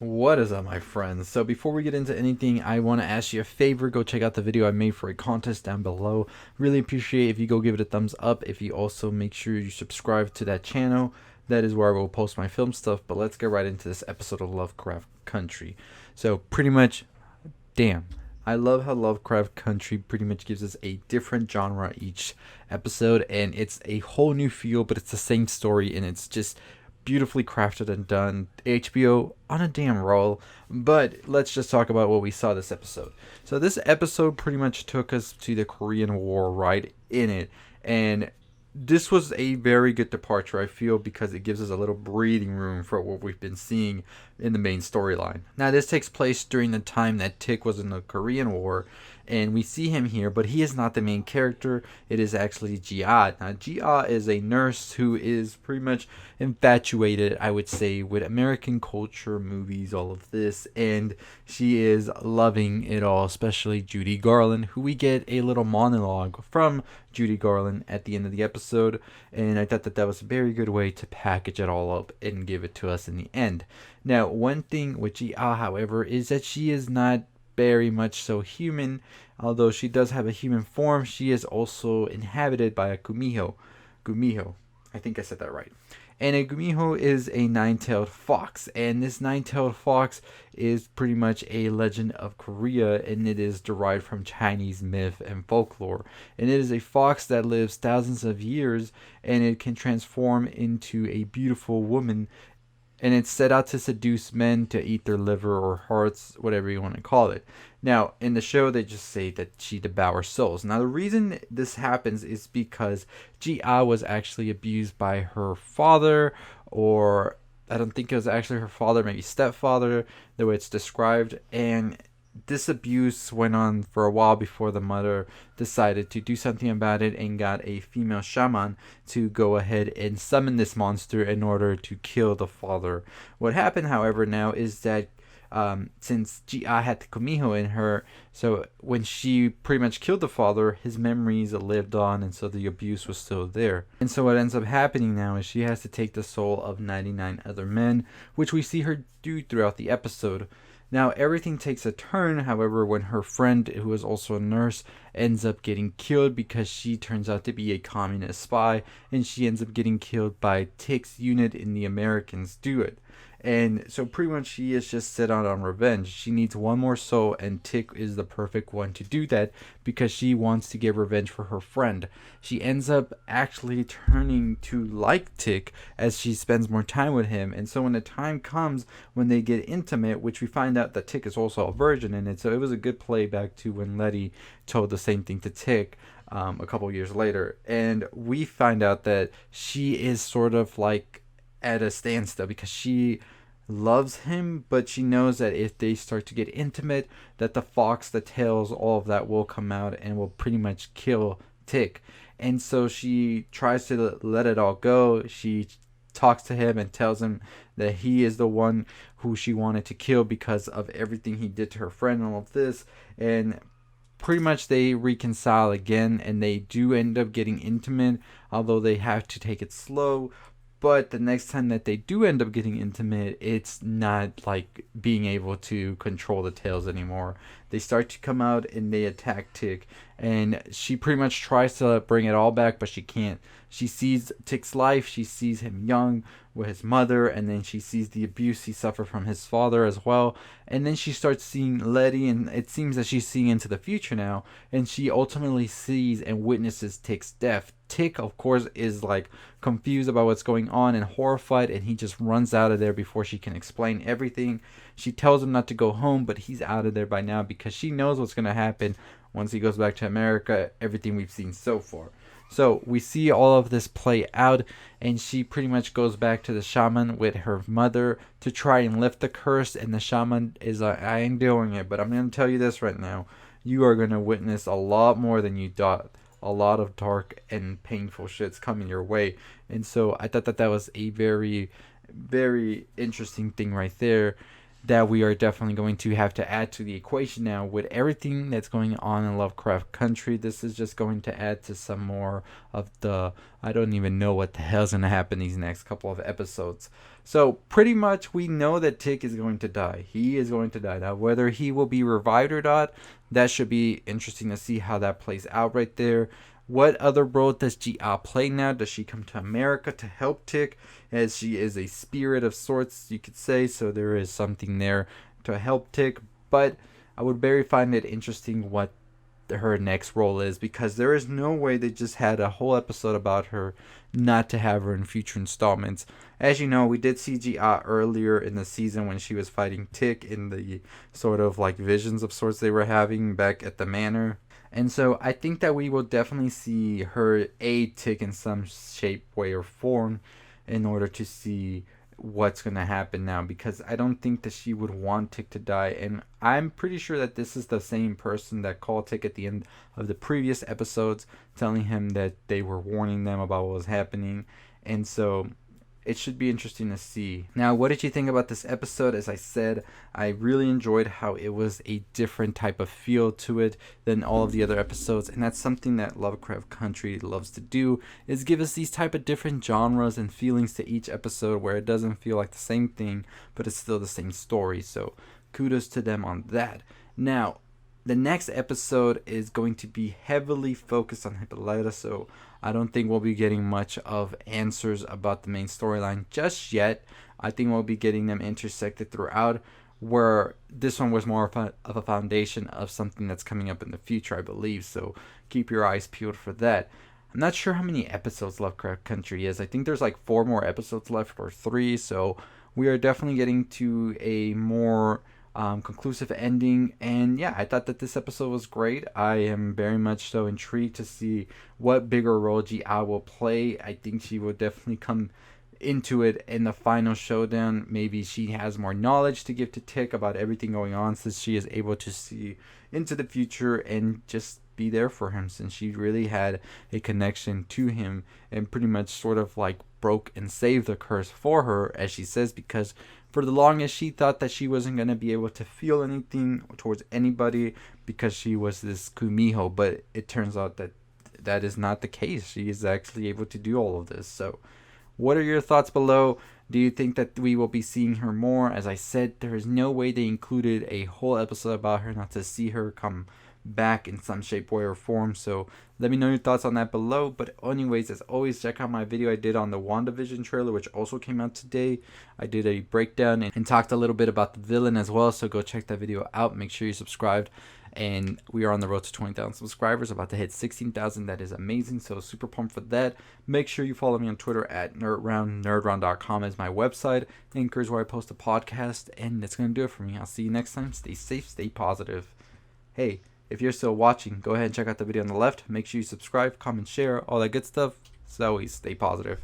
What is up, my friends? So before we get into anything, I want to ask you a favor. Go check out the video I made for a contest down below. Really appreciate if you go give it a thumbs up. If you also make sure you subscribe to that channel, that is where I will post my film stuff. But let's get right into this episode of Lovecraft Country. So pretty much, damn, I love how Lovecraft Country pretty much gives us a different genre each episode, and it's a whole new feel, but it's the same story, and it's just beautifully crafted and done. HBO on a damn roll. But let's just talk about what we saw this episode. So this episode pretty much took us to the Korean War right in it, and this was a very good departure, I feel, because it gives us a little breathing room for what we've been seeing in the main storyline. Now, this takes place during the time that Tick was in the Korean War, and we see him here, but he is not the main character. It is actually Jia. Now, Jia is a nurse who is pretty much infatuated, I would say, with American culture, movies, all of this, and she is loving it all, especially Judy Garland, who we get a little monologue from Judy Garland at the end of the episode, and I thought that that was a very good way to package it all up and give it to us in the end. Now, one thing with Ji however, is that she is not very much so human. Although she does have a human form, she is also inhabited by a Gumiho. Gumiho. I think I said that right. And a Gumiho is a nine-tailed fox, and this nine-tailed fox is pretty much a legend of Korea, and it is derived from Chinese myth and folklore. And it is a fox that lives thousands of years, and it can transform into a beautiful woman, and it's set out to seduce men to eat their liver or hearts, whatever you want to call it. Now, in the show, they just say that she devours souls. Now, the reason this happens is because Ji-ah was actually abused by her father, or I don't think it was actually her father, maybe stepfather, the way it's described, and this abuse went on for a while before the mother decided to do something about it and got a female shaman to go ahead and summon this monster in order to kill the father. What happened, however, now is that since Ji-ah had the Kumiho in her, so when she pretty much killed the father, his memories lived on, and so the abuse was still there. And so what ends up happening now is she has to take the soul of 99 other men, which we see her do throughout the episode. Now, everything takes a turn, however, when her friend, who is also a nurse, ends up getting killed because she turns out to be a communist spy, and she ends up getting killed by Tick's unit in the Americans Do It. And so pretty much she is just set out on revenge. She needs one more soul, and Tick is the perfect one to do that because she wants to get revenge for her friend. She ends up actually turning to like Tick as she spends more time with him. And so when the time comes when they get intimate, which we find out that Tick is also a virgin in it, so it was a good play back to when Letty told the same thing to Tick a couple years later. And we find out that she is sort of like at a standstill because she loves him, but she knows that if they start to get intimate, that the fox, the tails, all of that will come out and will pretty much kill Tick. And so she tries to let it all go. She talks to him and tells him that he is the one who she wanted to kill because of everything he did to her friend and all of this. And pretty much they reconcile again, and they do end up getting intimate, although they have to take it slow. But the next time that they do end up getting intimate, it's not like being able to control the tails anymore. They start to come out and they attack Tick, and she pretty much tries to bring it all back, but she can't. She sees Tick's life, she sees him young with his mother, and then she sees the abuse he suffered from his father as well. And then she starts seeing Letty, and it seems that she's seeing into the future now, and she ultimately sees and witnesses Tick's death. Tick, of course, is like confused about what's going on and horrified, and he just runs out of there before she can explain everything. She tells him not to go home, but he's out of there by now because she knows what's going to happen once he goes back to America, everything we've seen so far. So we see all of this play out, and she pretty much goes back to the shaman with her mother to try and lift the curse, and the shaman is like, I ain't doing it, but I'm going to tell you this right now. You are going to witness a lot more than you thought. A lot of dark and painful shit's coming your way. And so I thought that that was a very, very interesting thing right there. that we are definitely going to have to add to the equation now with everything that's going on in Lovecraft Country. This is just going to add to some more of the, I don't even know what the hell's going to happen these next couple of episodes. So pretty much we know that Tick is going to die. He is going to die. Now whether he will be revived or not, that should be interesting to see how that plays out right there. What other role does Ji-Ah play now? Does she come to America to help Tick, as she is a spirit of sorts, you could say? So there is something there to help Tick. But I would very find it interesting what her next role is, because there is no way they just had a whole episode about her not to have her in future installments. As you know, we did see Ji-Ah earlier in the season when she was fighting Tick in the sort of like visions of sorts they were having back at the manor. And so I think that we will definitely see her aid Tick in some shape, way, or form in order to see what's going to happen now, because I don't think that she would want Tick to die. And I'm pretty sure that this is the same person that called Tick at the end of the previous episodes, telling him that they were warning them about what was happening. And so it should be interesting to see. Now, what did you think about this episode? As I said, I really enjoyed how it was a different type of feel to it than all of the other episodes, and that's something that Lovecraft Country loves to do, is give us these type of different genres and feelings to each episode where it doesn't feel like the same thing, but it's still the same story. So kudos to them on that. Now, the next episode is going to be heavily focused on Hippolyta, so I don't think we'll be getting much of answers about the main storyline just yet. I think we'll be getting them intersected throughout, where this one was more of a foundation of something that's coming up in the future, I believe, so keep your eyes peeled for that. I'm not sure how many episodes Lovecraft Country is. I think there's like 4 more episodes left, or 3, so we are definitely getting to a more conclusive ending. And yeah, I thought that this episode was great. I am very much so intrigued to see what bigger role Ji-Ah will play. I think she will definitely come into it in the final showdown. Maybe she has more knowledge to give to Tick about everything going on, since she is able to see into the future and just be there for him, since she really had a connection to him and pretty much sort of like broke and saved the curse for her, as she says, because for the longest she thought that she wasn't going to be able to feel anything towards anybody because she was this kumiho, but it turns out that that is not the case. She is actually able to do all of this. So what are your thoughts below? Do you think that we will be seeing her more? As I said, there is no way they included a whole episode about her not to see her come back in some shape, way, or form. So let me know your thoughts on that below. But anyways, as always, check out my video I did on the WandaVision trailer, which also came out today. I did a breakdown and talked a little bit about the villain as well, so go check that video out. Make sure you subscribed, and we are on the road to 20,000 subscribers, about to hit 16,000. That is amazing, so super pumped for that. Make sure you follow me on Twitter at nerdround. Nerdround.com is my website. Anchor is where I post a podcast, and that's going to do it for me. I'll see you next time. Stay safe, stay positive. Hey, if you're still watching, go ahead and check out the video on the left. Make sure you subscribe, comment, share, all that good stuff. As always, stay positive.